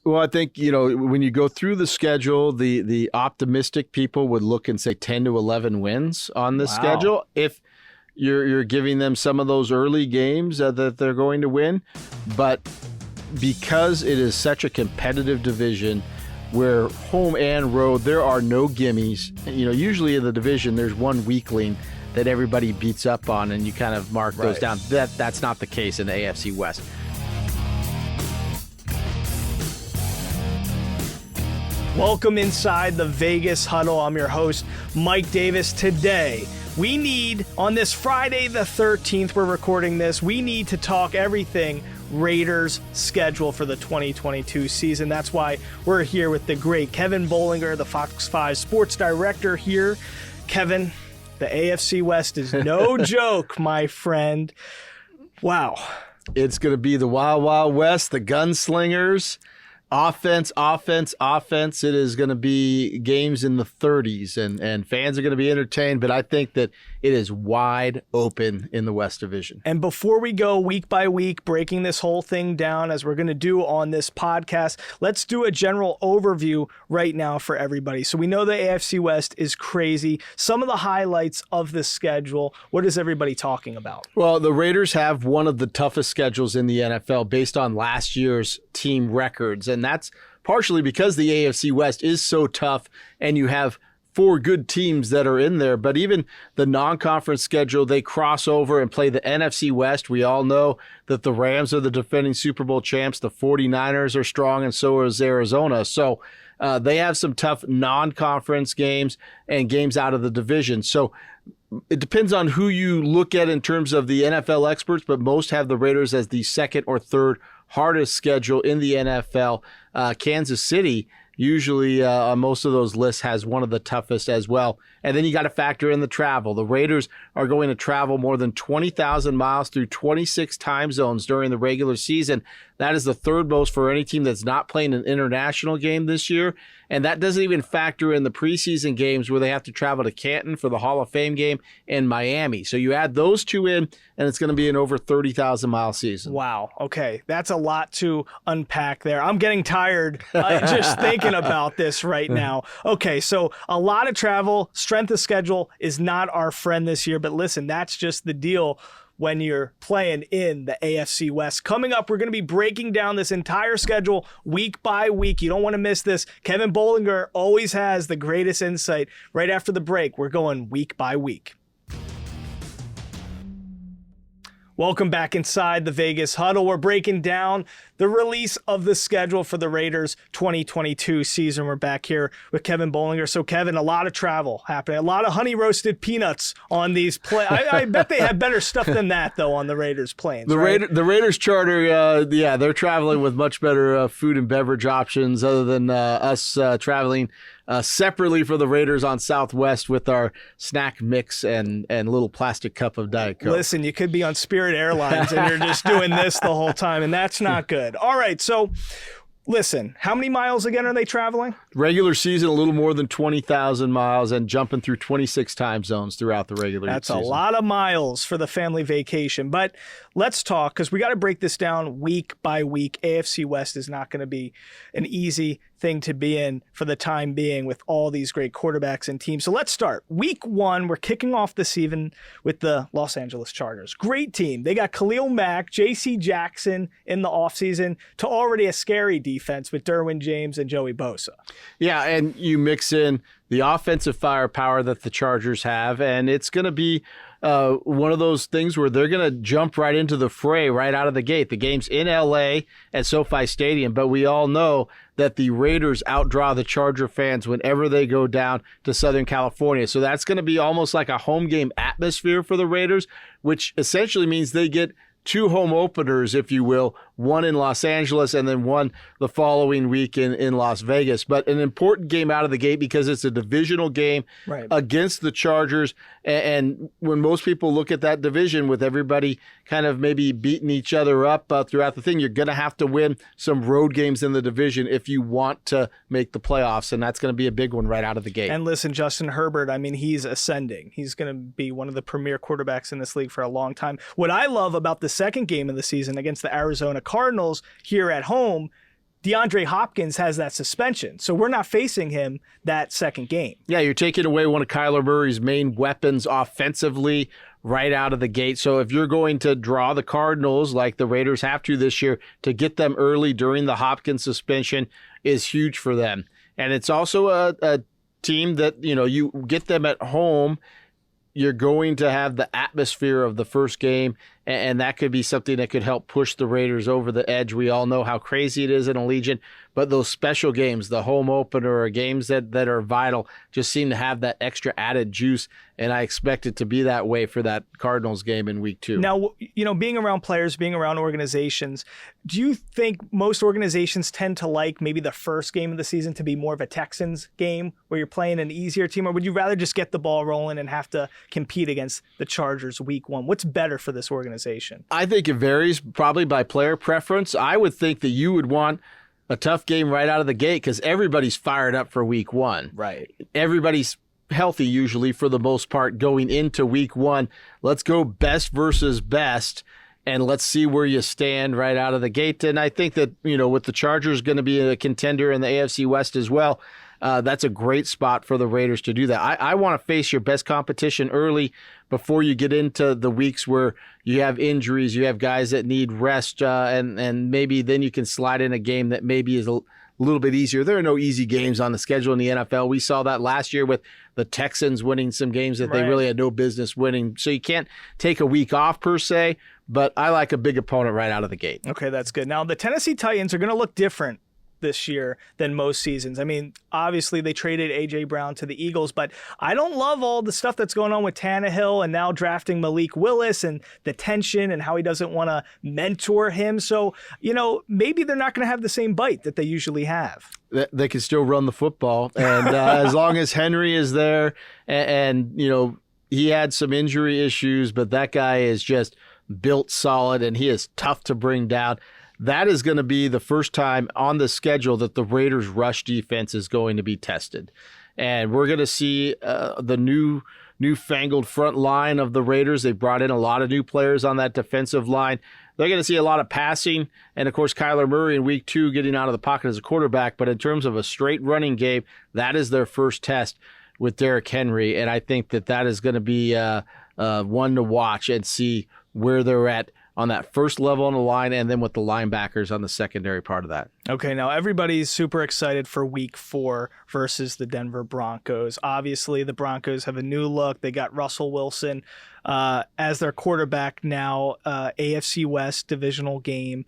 Well, I think, when you go through the schedule, the optimistic people would look and say 10 to 11 wins on the schedule. If you're giving them some of those early games that they're going to win. But because it is such a competitive division where home and road, there are no gimmies. Usually in the division, there's one weakling that everybody beats up on, and you kind of mark those down. That's not the case in the AFC West. Welcome inside the Vegas Huddle. I'm your host, Mike Davis. Today, we need, on this Friday the 13th, we're recording this, we need to talk everything Raiders schedule for the 2022 season. That's why we're here with the great Kevin Bolinger, the Fox 5 sports director here. Kevin, the AFC West is no joke, my friend. Wow. It's going to be the Wild Wild West, the gunslingers. Offense. It is going to be games in the 30s, and fans are going to be entertained, but I think that it is wide open in the West Division. And before we go week by week, breaking this whole thing down as we're going to do on this podcast, let's do a general overview right now for everybody. So we know the AFC West is crazy. Some of the highlights of the schedule, what is everybody talking about? Well, the Raiders have one of the toughest schedules in the NFL based on last year's team records. And that's partially because the AFC West is so tough and you have four good teams that are in there. But even the non-conference schedule, they cross over and play the NFC West. We all know that the Rams are the defending Super Bowl champs. The 49ers are strong, and so is Arizona. So they have some tough non-conference games and games out of the division. So it depends on who you look at in terms of the NFL experts, but most have the Raiders as the second or third hardest schedule in the NFL. Kansas City usually on most of those lists has one of the toughest as well. And then you got to factor in the travel. The Raiders are going to travel more than 20,000 miles through 26 time zones during the regular season. That is the third most for any team that's not playing an international game this year. And that doesn't even factor in the preseason games where they have to travel to Canton for the Hall of Fame game and Miami. So you add those two in, and it's going to be an over 30,000-mile season. Wow. Okay. That's a lot to unpack there. I'm getting tired just thinking about this right now. Okay. So a lot of travel. Strength of schedule is not our friend this year. But listen, that's just the deal when you're playing in the AFC West. Coming up, we're going to be breaking down this entire schedule week by week. You don't want to miss this. Kevin Bolinger always has the greatest insight. Right after the break, we're going week by week. Welcome back inside the Vegas Huddle. We're breaking down the release of the schedule for the Raiders 2022 season. We're back here with Kevin Bolinger. So, Kevin, a lot of travel happening. A lot of honey-roasted peanuts on these planes. I bet they have better stuff than that, though, on the Raiders planes. The Raiders charter, they're traveling with much better food and beverage options other than us traveling separately for the Raiders on Southwest with our snack mix and little plastic cup of Diet Coke. Listen, you could be on Spirit Airlines and you're just doing this the whole time, and that's not good. All right, so listen, how many miles again are they traveling? Regular season, a little more than 20,000 miles and jumping through 26 time zones throughout the regular season. That's a lot of miles for the family vacation. But let's talk, because we got to break this down week by week. AFC West is not going to be an easy thing to be in for the time being with all these great quarterbacks and teams. So let's start. Week 1, we're kicking off the season with the Los Angeles Chargers. Great team. They got Khalil Mack, J.C. Jackson in the offseason to already a scary defense with Derwin James and Joey Bosa. Yeah, and you mix in the offensive firepower that the Chargers have, and it's going to be one of those things where they're going to jump right into the fray right out of the gate. The game's in L.A. at SoFi Stadium, but we all know that the Raiders outdraw the Charger fans whenever they go down to Southern California. So that's going to be almost like a home game atmosphere for the Raiders, which essentially means they get two home openers, if you will, one in Los Angeles and then one the following week in Las Vegas. But an important game out of the gate because it's a divisional game against the Chargers. And when most people look at that division with everybody kind of maybe beating each other up throughout the thing, you're going to have to win some road games in the division if you want to make the playoffs. And that's going to be a big one right out of the gate. And listen, Justin Herbert, I mean, he's ascending. He's going to be one of the premier quarterbacks in this league for a long time. What I love about the second game of the season against the Arizona Cardinals here at home, DeAndre Hopkins has that suspension, so we're not facing him that second game. Yeah, you're taking away one of Kyler Murray's main weapons offensively right out of the gate. So if you're going to draw the Cardinals like the Raiders have to this year, to get them early during the Hopkins suspension is huge for them. And it's also a team that, you get them at home, you're going to have the atmosphere of the first game, and that could be something that could help push the Raiders over the edge. We all know how crazy it is in Allegiant, but those special games, the home opener, or games that are vital, just seem to have that extra added juice, and I expect it to be that way for that Cardinals game in week 2. Now, being around players, being around organizations, do you think most organizations tend to like maybe the first game of the season to be more of a Texans game where you're playing an easier team, or would you rather just get the ball rolling and have to compete against the Chargers week 1? What's better for this organization? I think it varies probably by player preference. I would think that you would want a tough game right out of the gate because everybody's fired up for week 1. Right. Everybody's healthy usually for the most part going into week 1. Let's go best versus best, and let's see where you stand right out of the gate. And I think that, with the Chargers going to be a contender in the AFC West as well, that's a great spot for the Raiders to do that. I want to face your best competition early before you get into the weeks where you have injuries, you have guys that need rest, and maybe then you can slide in a game that maybe is a little bit easier. There are no easy games on the schedule in the NFL. We saw that last year with the Texans winning some games that they really had no business winning. So you can't take a week off per se, but I like a big opponent right out of the gate. Okay, that's good. Now, the Tennessee Titans are going to look different this year than most seasons. I mean, obviously they traded A.J. Brown to the Eagles, but I don't love all the stuff that's going on with Tannehill and now drafting Malik Willis and the tension and how he doesn't want to mentor him. So, maybe they're not going to have the same bite that they usually have. They can still run the football. And as long as Henry is there and he had some injury issues, but that guy is just built solid and he is tough to bring down. That is going to be the first time on the schedule that the Raiders' rush defense is going to be tested. And we're going to see the newfangled front line of the Raiders. They brought in a lot of new players on that defensive line. They're going to see a lot of passing. And, of course, Kyler Murray in week 2 getting out of the pocket as a quarterback. But in terms of a straight running game, that is their first test with Derrick Henry. And I think that is going to be one to watch and see where they're at on that first level on the line, and then with the linebackers on the secondary part of that. Okay, now everybody's super excited for week 4 versus the Denver Broncos. Obviously, the Broncos have a new look. They got Russell Wilson as their quarterback now, AFC West divisional game.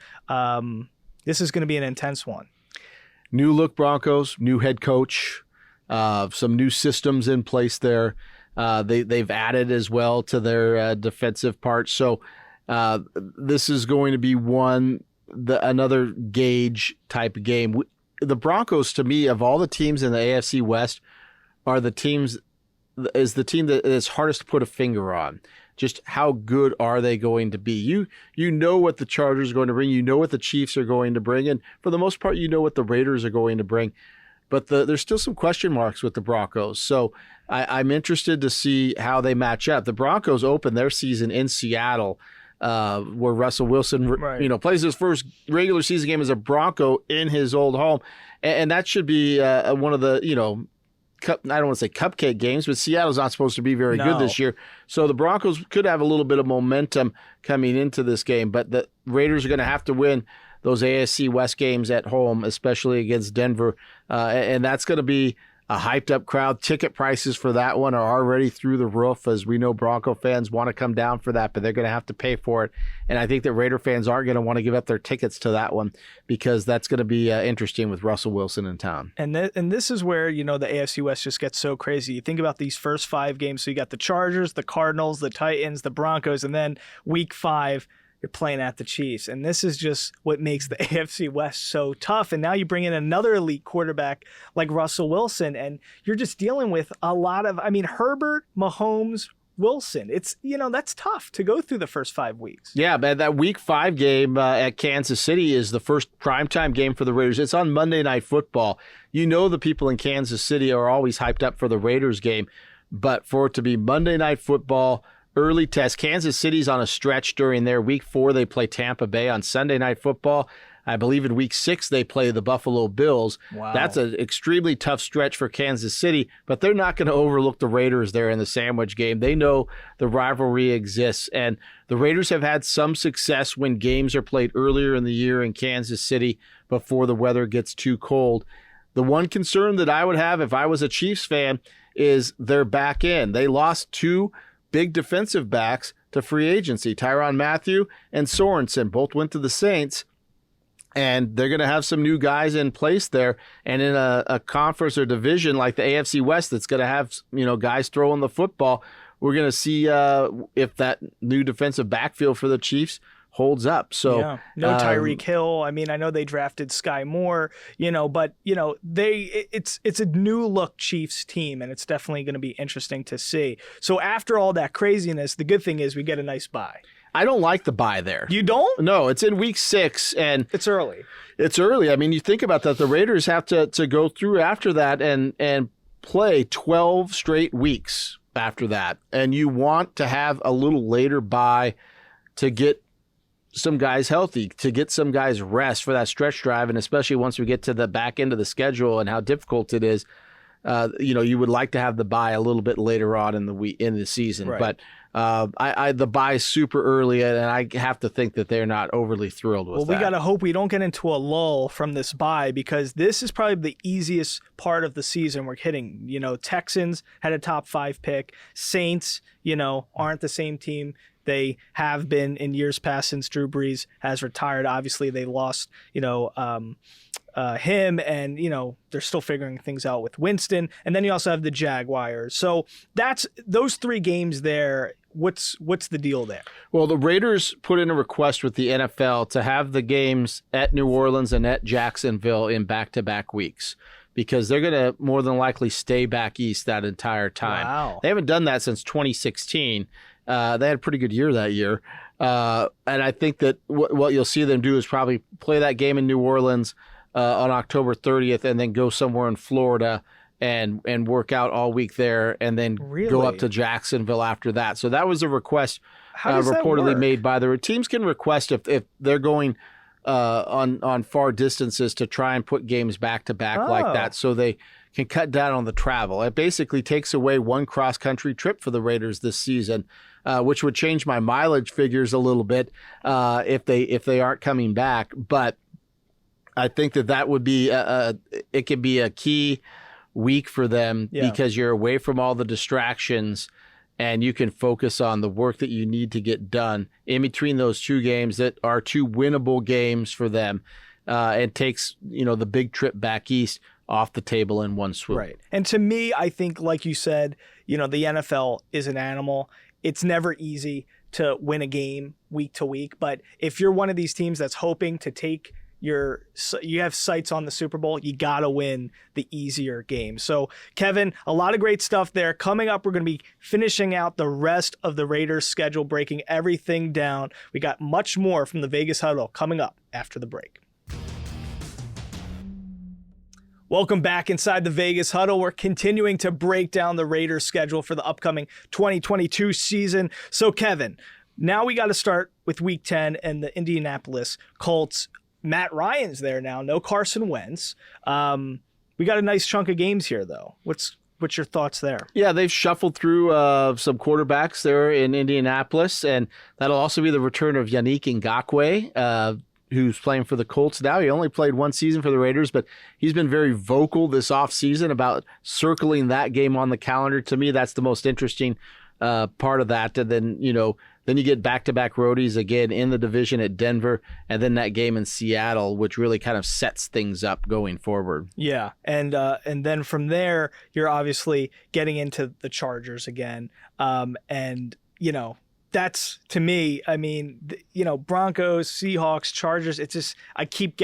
This is going to be an intense one. New look Broncos, new head coach, some new systems in place there. They've added as well to their defensive part. So this is going to be another gauge type game. The Broncos, to me, of all the teams in the AFC West, is the team that is hardest to put a finger on. Just how good are they going to be? You know what the Chargers are going to bring. You know what the Chiefs are going to bring. And for the most part, you know what the Raiders are going to bring. But there's still some question marks with the Broncos. So I'm interested to see how they match up. The Broncos open their season in Seattle, where Russell Wilson, plays his first regular season game as a Bronco in his old home. And that should be one of the, I don't want to say cupcake games, but Seattle's not supposed to be very good this year. So the Broncos could have a little bit of momentum coming into this game, but the Raiders are going to have to win those AFC West games at home, especially against Denver. And that's going to be a hyped up crowd. Ticket prices for that one are already through the roof, as we know Bronco fans want to come down for that, but they're going to have to pay for it. And I think that Raider fans aren't going to want to give up their tickets to that one because that's going to be interesting with Russell Wilson in town. And this is where, the AFC West just gets so crazy. You think about these first 5 games. So you got the Chargers, the Cardinals, the Titans, the Broncos, and then week 5, you're playing at the Chiefs. And this is just what makes the AFC West so tough. And now you bring in another elite quarterback like Russell Wilson, and you're just dealing with a lot of, Herbert, Mahomes, Wilson. It's, that's tough to go through the first 5 weeks. Yeah, but that week 5 game at Kansas City is the first primetime game for the Raiders. It's on Monday Night Football. The people in Kansas City are always hyped up for the Raiders game, but for it to be Monday Night Football, early test. Kansas City's on a stretch during their week 4. They play Tampa Bay on Sunday Night Football. I believe in week 6 they play the Buffalo Bills. Wow. That's an extremely tough stretch for Kansas City, but they're not going to overlook the Raiders there in the sandwich game. They know the rivalry exists, and the Raiders have had some success when games are played earlier in the year in Kansas City before the weather gets too cold. The one concern that I would have if I was a Chiefs fan is their back end. They lost 2 big defensive backs to free agency. Tyrann Mathieu and Sorensen both went to the Saints, and they're going to have some new guys in place there. And in a conference or division like the AFC West that's going to have, guys throwing the football, we're going to see if that new defensive backfield for the Chiefs holds up. So yeah. No Tyreek Hill. I mean, I know they drafted Sky Moore, but it's a new look Chiefs team, and it's definitely going to be interesting to see. So after all that craziness, the good thing is we get a nice bye. I don't like the bye there. You don't? No, it's in week 6, and it's early. It's early. I mean, you think about that. The Raiders have to go through after that and play 12 straight weeks after that, and you want to have a little later bye to get some guys healthy, to get some guys rest for that stretch drive, and especially once we get to the back end of the schedule and how difficult it is, you would like to have the bye a little bit later on in the season. Right. But the bye is super early, and I have to think that they're not overly thrilled with that. Well, we got to hope we don't get into a lull from this bye, because this is probably the easiest part of the season we're hitting. Texans had a top 5 pick. Saints, aren't the same team they have been in years past since Drew Brees has retired. Obviously, they lost, him, and they're still figuring things out with Winston. And then you also have the Jaguars. So that's those 3 games there. What's the deal there? Well, the Raiders put in a request with the NFL to have the games at New Orleans and at Jacksonville in back-to-back weeks, because they're going to more than likely stay back east that entire time. Wow. They haven't done that since 2016. They had a pretty good year that year. And I think that what you'll see them do is probably play that game in New Orleans on October 30th and then go somewhere in Florida and work out all week there, and then go up to Jacksonville after that. So that was a request reportedly made by the teams. Can request if they're going on far distances to try and put games back to back like that, so they can cut down on the travel. It basically takes away one cross-country trip for the Raiders this season, which would change my mileage figures a little bit if they aren't coming back. But I think that would be it could be a key week for them, because you're away from all the distractions and you can focus on the work that you need to get done in between those 2 games that are 2 winnable games for them. It takes the big trip back east off the table in one swoop. Right. And to me, I think, like you said, the NFL is an animal. It's never easy to win a game week to week. But if you're one of these teams that's hoping to take you have sights on the Super Bowl, you got to win the easier game. So, Kevin, a lot of great stuff there. Coming up, we're going to be finishing out the rest of the Raiders schedule, breaking everything down. We got much more from the Vegas Huddle coming up after the break. Welcome back inside the Vegas Huddle. We're continuing to break down the Raiders schedule for the upcoming 2022 season. So, Kevin, now we got to start with Week 10 and the Indianapolis Colts. Matt Ryan's there now, no Carson Wentz. We got a nice chunk of games here, though. What's your thoughts there? Yeah, they've shuffled through some quarterbacks there in Indianapolis, and that'll also be the return of Yannick Ngakoue, who's playing for the Colts now. He only played 1 season for the Raiders, but he's been very vocal this offseason about circling that game on the calendar. To me, that's the most interesting part of that. And then, then you get back-to-back roadies again in the division at Denver, and then that game in Seattle, which really kind of sets things up going forward. Yeah, and then from there, you're obviously getting into the Chargers again, and that's, to me, I mean, Broncos, Seahawks, Chargers. It's just I keep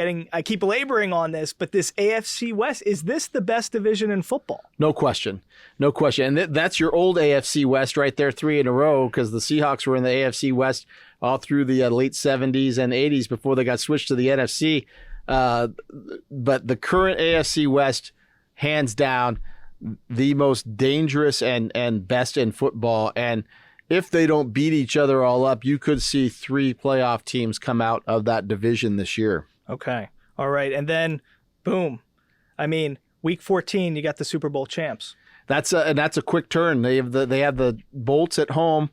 laboring on this, but this AFC West, is this the best division in football? No question. And that's your old AFC West right there, 3 in a row, because the Seahawks were in the AFC West all through the late 70s and 80s before they got switched to the NFC. But the current AFC West, hands down, the most dangerous and best in football. And if they don't beat each other all up, you could see 3 playoff teams come out of that division this year. Okay. All right. And then, boom. I mean, week 14, you got the Super Bowl champs. That's a quick turn. They have the Bolts at home,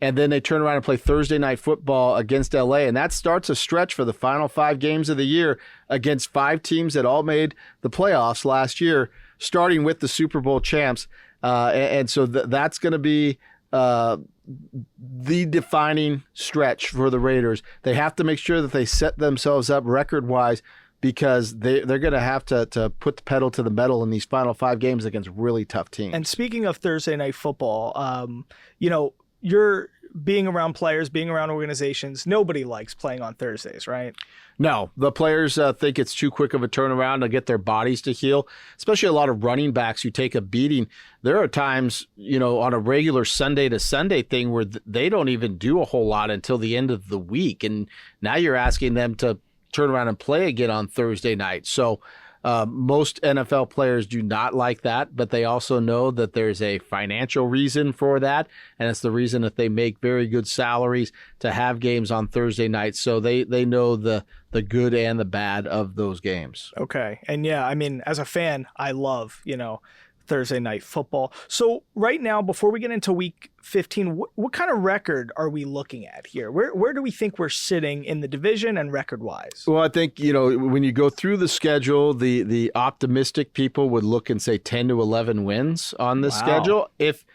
and then they turn around and play Thursday night football against LA, and that starts a stretch for the final 5 games of the year against 5 teams that all made the playoffs last year, starting with the Super Bowl champs. And so that's going to be the defining stretch for the Raiders. They have to make sure that they set themselves up record-wise, because they're going to have to put the pedal to the metal in these final 5 games against really tough teams. And speaking of Thursday night football, you're being around players, being around organizations. Nobody likes playing on Thursdays, right? No, the players think it's too quick of a turnaround to get their bodies to heal, especially a lot of running backs who take a beating. There are times, on a regular Sunday to Sunday thing where they don't even do a whole lot until the end of the week. And now you're asking them to turn around and play again on Thursday night. So most NFL players do not like that, but they also know that there's a financial reason for that, and it's the reason that they make very good salaries to have games on Thursday nights. So they know the good and the bad of those games. Okay. And yeah, I mean, as a fan, I love, Thursday night football. So right now, before we get into week 15, what kind of record are we looking at here? Where do we think we're sitting in the division and record-wise? Well, I think, when you go through the schedule, the optimistic people would look and say 10 to 11 wins on this schedule. If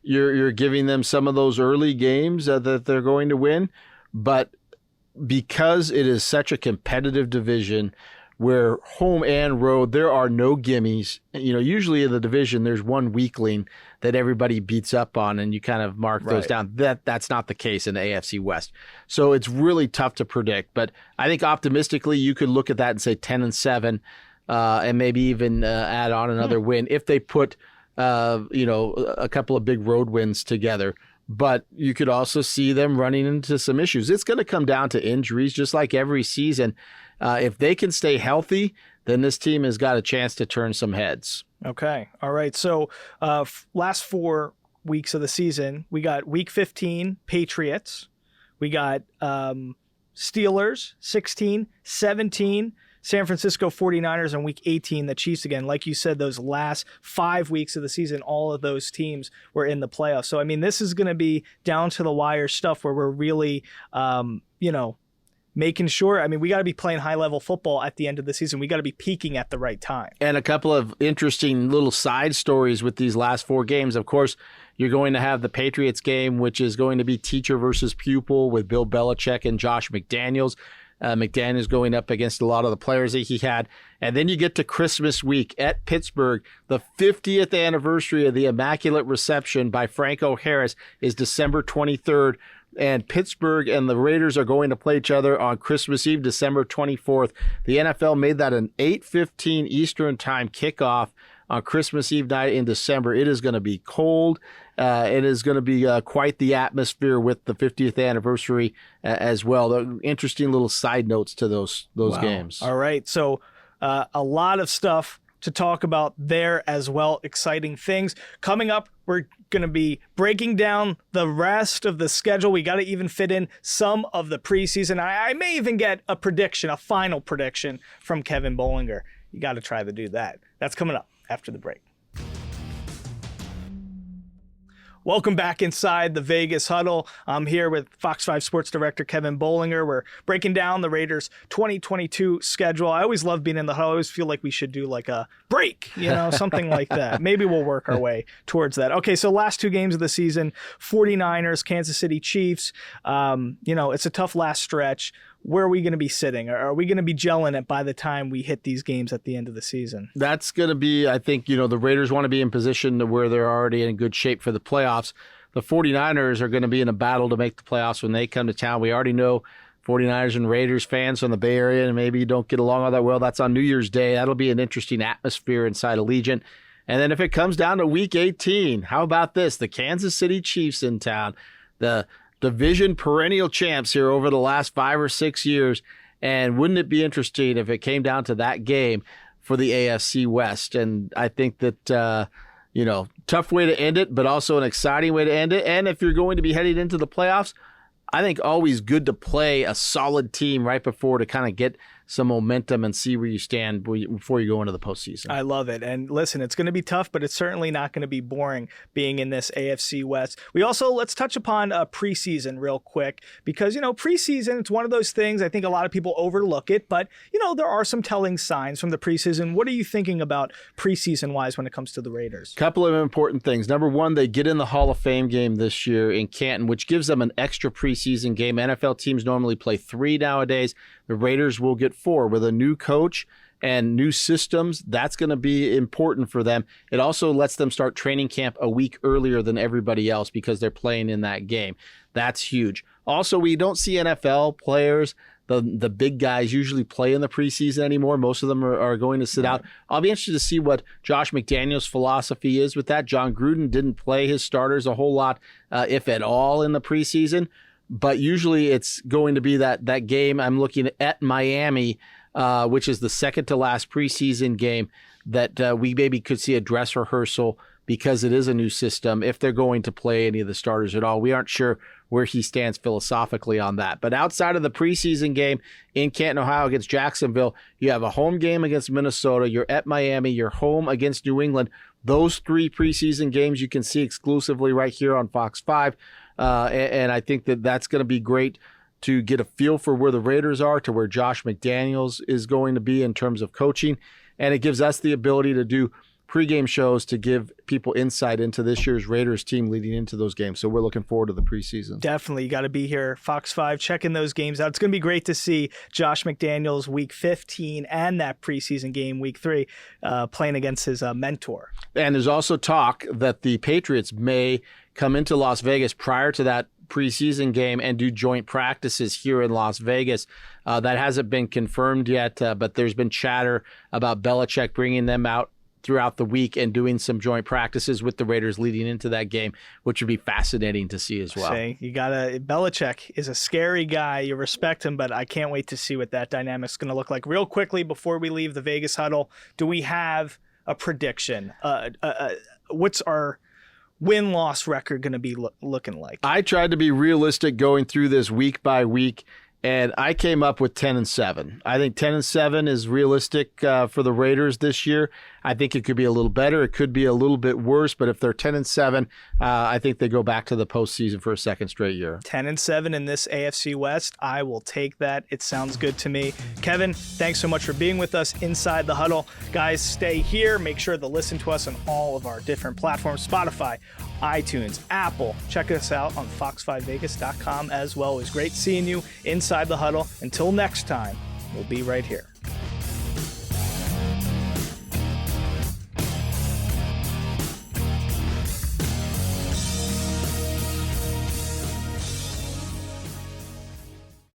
you're giving them some of those early games that they're going to win. But because it is such a competitive division, where home and road, there are no gimmies. Usually in the division, there's one weakling that everybody beats up on, and you kind of mark those down. That's not the case in the AFC West. So it's really tough to predict. But I think optimistically, you could look at that and say 10-7, and maybe even add on another win if they put, a couple of big road wins together. But you could also see them running into some issues. It's going to come down to injuries, just like every season. If they can stay healthy, then this team has got a chance to turn some heads. Okay. All right. So last 4 weeks of the season, we got week 15, Patriots. We got Steelers, 16, 17, San Francisco 49ers, and week 18, the Chiefs again. Like you said, those last 5 weeks of the season, all of those teams were in the playoffs. So, I mean, this is going to be down to the wire stuff where we're really, making sure, we got to be playing high-level football at the end of the season. We got to be peaking at the right time. And a couple of interesting little side stories with these last 4 games. Of course, you're going to have the Patriots game, which is going to be teacher versus pupil with Bill Belichick and Josh McDaniels. McDaniels going up against a lot of the players that he had. And then you get to Christmas week at Pittsburgh. The 50th anniversary of the Immaculate Reception by Franco Harris is December 23rd. And Pittsburgh and the Raiders are going to play each other on Christmas Eve, December 24th. The NFL made that an 8:15 Eastern time kickoff on Christmas Eve night in December. It is going to be cold. It is going to be quite the atmosphere with the 50th anniversary as well. Interesting little side notes to those games. All right. So a lot of stuff to talk about there as well. Exciting things coming up. We're going to be breaking down the rest of the schedule. We got to even fit in some of the preseason. I may even get a prediction, a final prediction from Kevin Bolinger. You got to try to do that. That's coming up after the break. Welcome back inside the Vegas Huddle. I'm here with Fox 5 Sports Director Kevin Bolinger. We're breaking down the Raiders' 2022 schedule. I always love being in the huddle. I always feel like we should do like a break, something like that. Maybe we'll work our way towards that. Okay, so last 2 games of the season, 49ers, Kansas City Chiefs. It's a tough last stretch. Where are we going to be sitting? Are we going to be gelling it by the time we hit these games at the end of the season? That's going to be, I think, the Raiders want to be in position to where they're already in good shape for the playoffs. The 49ers are going to be in a battle to make the playoffs when they come to town. We already know 49ers and Raiders fans from the Bay Area, and maybe you don't get along all that well. That's on New Year's Day. That'll be an interesting atmosphere inside Allegiant. And then if it comes down to Week 18, how about this? The Kansas City Chiefs in town. The division perennial champs here over the last 5 or 6 years. And wouldn't it be interesting if it came down to that game for the AFC West? And I think that, tough way to end it, but also an exciting way to end it. And if you're going to be heading into the playoffs, I think always good to play a solid team right before to kind of get some momentum and see where you stand before you go into the postseason. I love it. And listen, it's going to be tough, but it's certainly not going to be boring being in this AFC West. Let's touch upon preseason real quick because, preseason, it's one of those things. I think a lot of people overlook it, but, there are some telling signs from the preseason. What are you thinking about preseason-wise when it comes to the Raiders? Couple of important things. Number one, they get in the Hall of Fame game this year in Canton, which gives them an extra preseason game. NFL teams normally play 3 nowadays. The Raiders will get 4 with a new coach and new systems. That's going to be important for them. It also lets them start training camp a week earlier than everybody else because they're playing in that game. That's huge. Also, we don't see NFL players, the big guys, usually play in the preseason anymore. Most of them are going to sit out. I'll be interested to see what Josh McDaniels' philosophy is with that. John Gruden didn't play his starters a whole lot, if at all, in the preseason. But usually it's going to be that game. I'm looking at Miami, which is the second to last preseason game, that we maybe could see a dress rehearsal because it is a new system if they're going to play any of the starters at all. We aren't sure where he stands philosophically on that. But outside of the preseason game in Canton, Ohio against Jacksonville, you have a home game against Minnesota, you're at Miami, you're home against New England. Those 3 preseason games you can see exclusively right here on Fox 5. And I think that's going to be great to get a feel for where the Raiders are, to where Josh McDaniels is going to be in terms of coaching. And it gives us the ability to do pregame shows to give people insight into this year's Raiders team leading into those games. So we're looking forward to the preseason. Definitely. You got to be here, Fox 5, checking those games out. It's going to be great to see Josh McDaniels week 15 and that preseason game week 3 playing against his mentor. And there's also talk that the Patriots may come into Las Vegas prior to that preseason game and do joint practices here in Las Vegas. That hasn't been confirmed yet, but there's been chatter about Belichick bringing them out throughout the week and doing some joint practices with the Raiders leading into that game, which would be fascinating to see as well. Belichick is a scary guy. You respect him, but I can't wait to see what that dynamic's going to look like. Real quickly, before we leave the Vegas Huddle, do we have a prediction? What's our win-loss record going to be looking like? I tried to be realistic going through this week by week, and I came up with 10-7. I think 10-7 is realistic for the Raiders this year. I think it could be a little better. It could be a little bit worse, but if they're 10-7, I think they go back to the postseason for a second straight year. 10-7 in this AFC West. I will take that. It sounds good to me. Kevin, thanks so much for being with us inside the Huddle. Guys, stay here. Make sure to listen to us on all of our different platforms, Spotify, iTunes, Apple. Check us out on fox5vegas.com as well. It was great seeing you inside the Huddle. Until next time, we'll be right here.